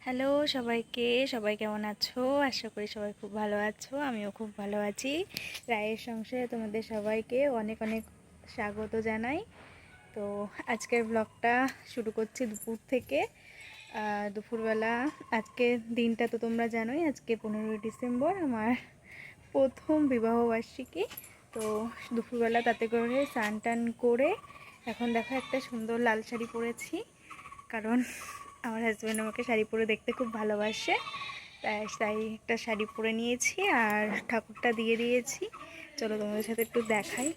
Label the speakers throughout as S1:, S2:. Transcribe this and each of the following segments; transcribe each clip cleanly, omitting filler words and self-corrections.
S1: Hello সবাইকে, সবাই কেমন আছো? আশা করি সবাই খুব ভালো আছো। আমিও খুব ভালো আছি। রায়ের সংসারে তোমাদের সবাইকে অনেক অনেক স্বাগত জানাই। তো আজকের ব্লগটা শুরু করছি দুপুর থেকে। দুপুরবেলা আজকে দিনটা তো তোমরা জানোই, আজকে 15ই ডিসেম্বর আমার প্রথম বিবাহবার্ষিকী। তো দুপুরবেলা তাতে করে স্নান টান করে এখন দেখো একটা সুন্দর লাল শাড়ি পরেছি, কারণ আমার হাজব্যান্ড আমাকে শাড়ি পরে দেখতে খুব ভালোবাসে। তাই একটা শাড়ি পরে নিয়েছি আর ঠাকুরটা দিয়ে দিয়েছি। চলো তোমাদের সাথে একটু দেখাই।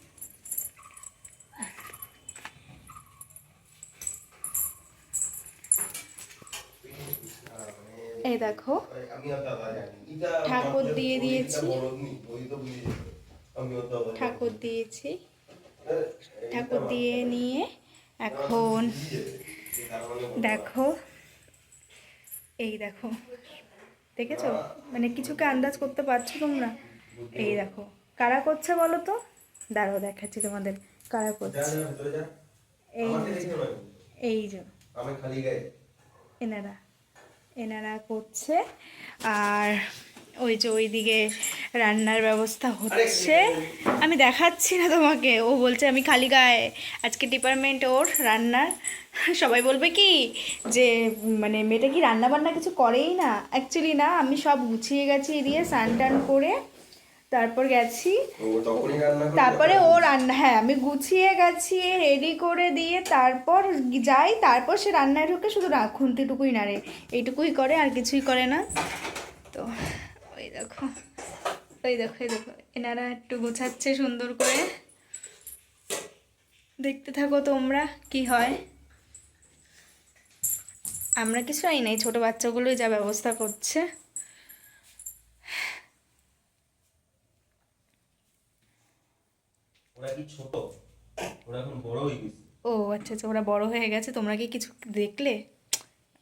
S1: এই দেখো ঠাকুর দিয়ে দিয়েছি, ঠাকুর দিয়েছি, ঠাকুর দিয়ে নিয়ে এখন দেখো, এই দেখো, দেখেছো? মানে কিছুকে আন্দাজ করতে পারছো তোমরা? এই দেখো কারা করছে বলো তো, দাঁড়াও দেখাচ্ছি তোমাদের কারা করছে। এই যে এনারা এনারা করছে। আর ওই যে ওইদিকে রান্নার ব্যবস্থা হচ্ছে, আমি দেখাচ্ছি না তোমাকে। ও বলছে আমি খালি গায়ে, আজকে ডিপার্টমেন্ট ওর রান্নার। সবাই বলবে কি যে মানে মেয়েটা কি রান্না বান্না কিছু করেই না। অ্যাকচুয়ালি না, আমি সব গুছিয়ে গেছি দিয়ে স্নান টান করে তারপর গেছি, তারপরে ও রান্না, হ্যাঁ আমি গুছিয়ে গেছি রেডি করে দিয়ে তারপর যাই, তারপর সে রান্নায় ঢুকে শুধু খুন্তিটুকুই নাড়ে, এইটুকুই করে আর কিছুই করে না। তো ওই দেখো, ওই দেখো, এই দেখো এনারা একটু গোছাচ্ছে সুন্দর করে। দেখতে থাকো তোমরা কি হয়। আমরা কিছু আই নাই, ছোট বাচ্চাগুলোই যা ব্যবস্থা করছে।
S2: ওরা কি ছোট? ওরা এখন বড় হয়ে গেছে।
S1: ও আচ্ছা আচ্ছা, ওরা বড় হয়ে গেছে। তোমরা কি কিছু দেখলে?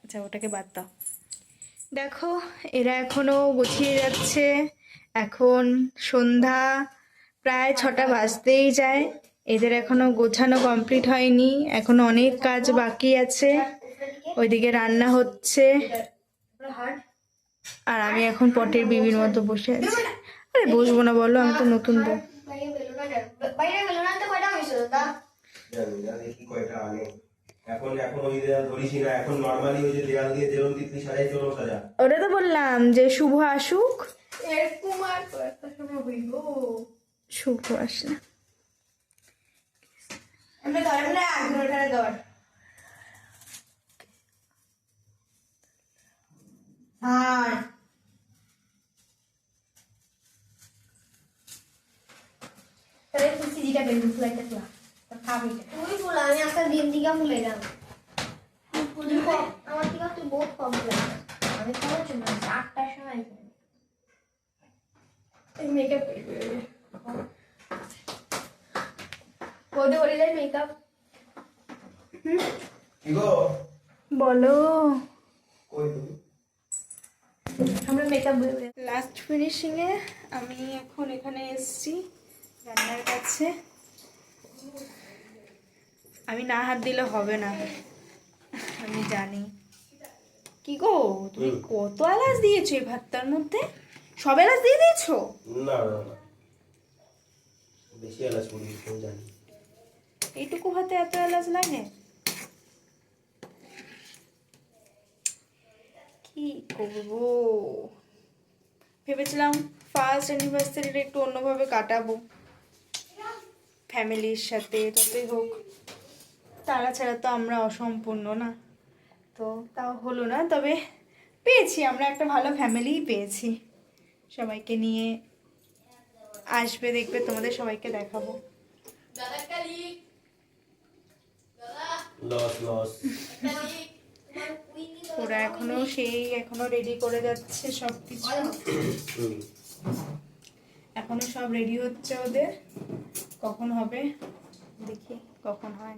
S1: আচ্ছা ওটাকে বাদ দাও। দেখো এরা এখনো গুছিয়ে যাচ্ছে। এখন সন্ধ্যা প্রায় 6টা বাজতেই যায়। এদের এখনো গোছানো কমপ্লিট হয়নি, এখনো অনেক কাজ বাকি আছে। ওইদিকে রান্না হচ্ছে আর আমি এখন পটের বিবির মতো বসে আছি। আরে বসবো না বলো, আমি তো নতুন বউ। ওটা তো বললাম যে শুভ আসুক, শুভ আসলে
S3: আমি একটা দিন দিকে ভুলে গেলাম। আমার থেকে তুই বহুত কম ভুলে গেলাম। আমি খবর চলে আসছি 8টার সময়। মেকআপ কোদে ওরিলে মেকআপ
S1: বলো।
S2: কই তুমি?
S1: আমরা মেকআপ লাস্ট ফিনিশিংয়ে আমি এখন এখানে এসেছি রান্নার কাছে। আমি না হাত দিলে হবে না, আমি জানি। কি গো তুমি কত এলাচ দিয়েছো এই ভাতটার মধ্যে? সব এলাচ দিয়ে দিয়েছো?
S2: না না না, বেশি এলাচ পড়ি আমি জানি।
S1: এইটুকু ভাতে এত এলাচ লাগে? কি করবো, ভেবেছিলাম ফার্স্ট অ্যানিভার্সারিটা একটু অন্যভাবে কাটাবো ফ্যামিলির সাথে, যতই হোক তারা ছাড়া তো আমরা অসম্পূর্ণ না। তো তাও হলো না, তবে পেয়েছি, আমরা একটা ভালো ফ্যামিলিই পেয়েছি। সবাইকে নিয়ে আসবে, দেখবে, তোমাদের সবাইকে দেখাবো।
S2: Loss loss.
S1: ওরা এখনো রেডি করে যাচ্ছে সব কিছু, এখনো সব রেডি হচ্ছে ওদের। কখন হবে দেখি, কখন হয়।